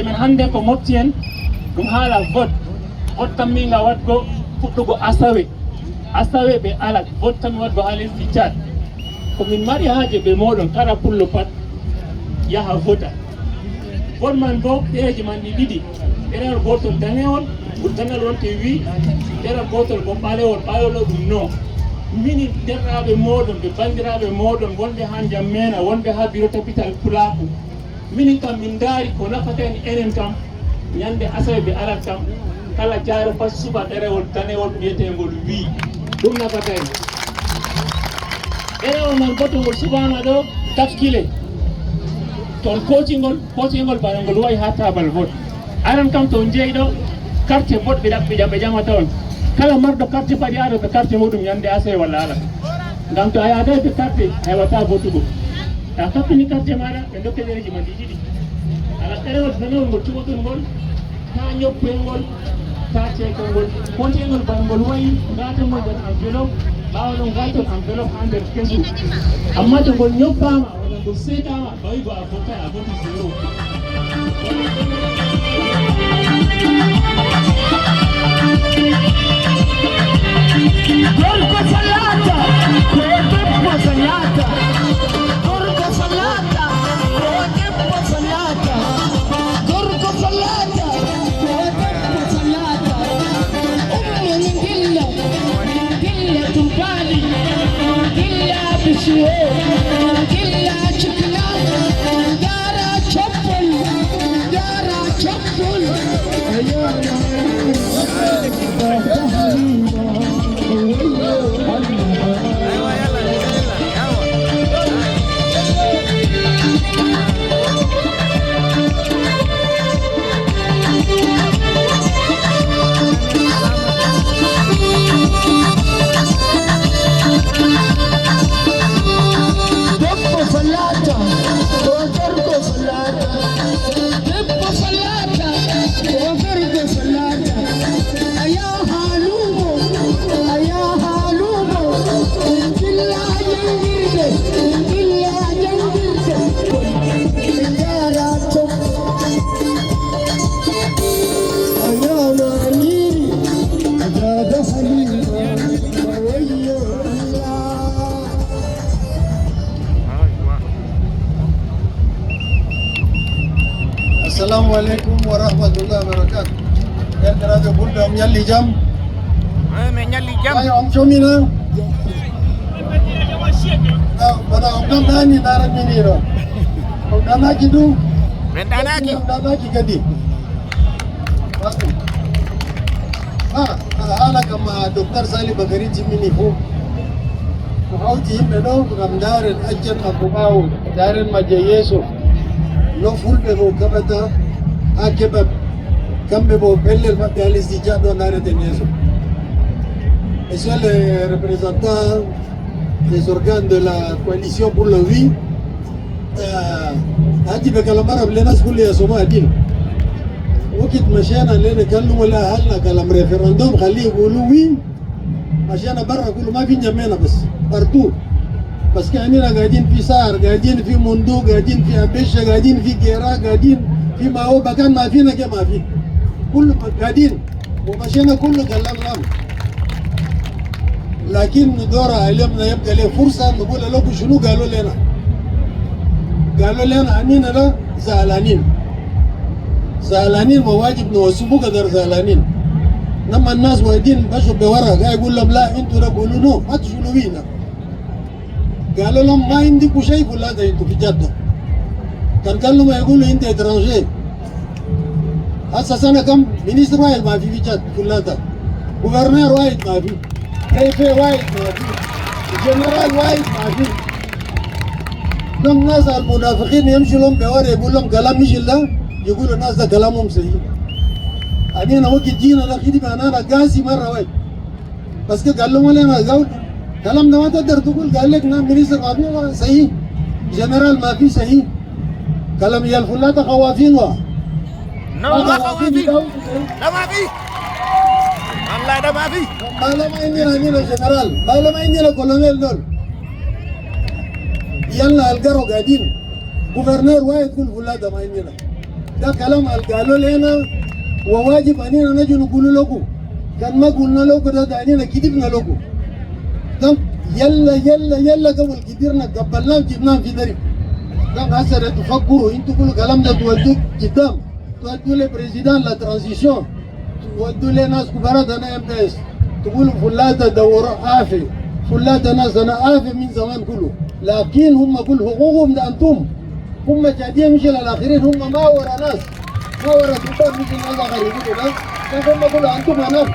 haje men hande ko mofti en ɗum haala vote tamminga wadgo fuɗɗugo asawe ɓe ala vote tammi wadgo ha lesdi Tchad komin mari haje ɓe moɗon kala pullo pat yaha vota vote man bo ɗereji man ɗi ɗiɗi ɗerewol gotol danewol dangal wonte wi ɗerewol gotol bo ɓalewol ɗo ɗum non mini derraɓe moɗon ɓe bandiraɓe moɗon wonɓe ha Jammena wonɓe ha bureau capital Pulaku minin kam min daari ko nafata en enen kam ñande asawe ɓe arat kam kala jaaro pat suba ɗerewol danewol wiyetegol wi ɗum nafata en ɗerewol man botogol subama ɗo 4 kile toon koocingol bana ngol wayi ha tabal vote aran kam to jeeyɗo carte vote ɓe ƴamata on kala marɗo carte paɗi aɗo ɓe carte muɗum ñande asawe walla ala ngam to a yaadayi ɓe carte a hewata votugo ta kappini carte maɗa ɓe dokke ɗereji ma ɗi ɗiɗi ala ɗerewol danewol ngol cuɓotol ngol ta ñoppelngol ta ceekol ngol koocingol bana ngol wayi ngatengol nder enveloppe ɓawa ɗon gatol enveloppe ha nder kesu amma to ngol ñoppama walla ngol seedama bawi bo a vota a voti zéro Gorko salata, ko debbo salata. Gorko salata, ko debbo salata. Gorko salata, ko debbo salata. Min dilla tubali, dilla bishiye, dilla chikla, dara chappal. Assalamualaikum warahmatullahi wabarakatuh. Yang kerana bunda menyali jam. Menyali jam. Ayo om Comina. Pada om Dam Dani darat ini ro. Om Danaki tu. Danaki. Om Danaki kadi. Baku. Ala kama Dr. Salih Bakari Jimini fu. Kau jim bedo kamdarin ajar makubau darin majayeso. No fulbe bo kabata akebab kambe bo bellel mabbe al-istijab do nare teneso. Monsieur le représentant des organes de la coalition pour le oui, hadi be kalamara blena skuli ya soma adil. Wakit mashana lene kallu wala halna kalam referendum khali yقولوا oui mashana barra kullu ma fi Njamena bas partout. Parce que nous قاعدين في سار قاعدين في مندوق قاعدين في أبشة قاعدين في جيرا قاعدين في ما هو مكان ما فينا كما في كل قاعدين ومشينا كله كلام لكن دورة علمنا يبقى له فرصة نقول لكم شنو قالوا لنا أننا لا زعلانين مواجب نوسبو قدر زعلانين لما الناس وايدين بشوا بورا قاعد يقول لهم لا انتوا تقولوا نو ما تشنو بينا قالوا لهم ما عندكم شيء ولا ده انتوا في جدة كان لهم يقولوا انت اترانجي هسه سنة كم مينيستر واحد ما في جد كلها ده غوفرنر واحد ما في رئيس واحد ما في جنرال واحد ما في لهم ناس المنافقين يمشي لهم بورا يقول لهم كلام مش ده يقولوا الناس ده كلامهم سيء أنا وقت جينا لخدمة أنا قاسي مرة واحد بس قال لهم لنا قول كلام ده ما تقدر تقول قال لك نعم مينيستر ما في صحيح جنرال ما في صحيح كلام يا الفلاتة خوافين وا لا خوافين لا ما في والله ده ما في ما عندنا جنرال ما عندنا كولونيل دول يلا القرو قاعدين غوفرنور واحد يقول فلاتة ما عندنا ده كلام قالوا لنا وواجب أننا نجي نقول لكم كان ما قلنا لكم ده دعنينا كذبنا لكم ده يلا يلا يلا قبل كبيرنا قبلناه جبناه في درب ده هسه تفكروا انتوا كل كلام ده تودوا قدام تودوا لبريزيدان لا ترانزيشن تودوا لناس كبارات انا ام بي اس تقولوا فلاتة دور عافي فلاتة ناس انا عافي من زمان كله لكن هم كل حقوقهم ده انتم هم جادين مش للاخرين هم ما ورا ناس ما ورا سلطان مش الناس غريبين ده هم كله انتم هناك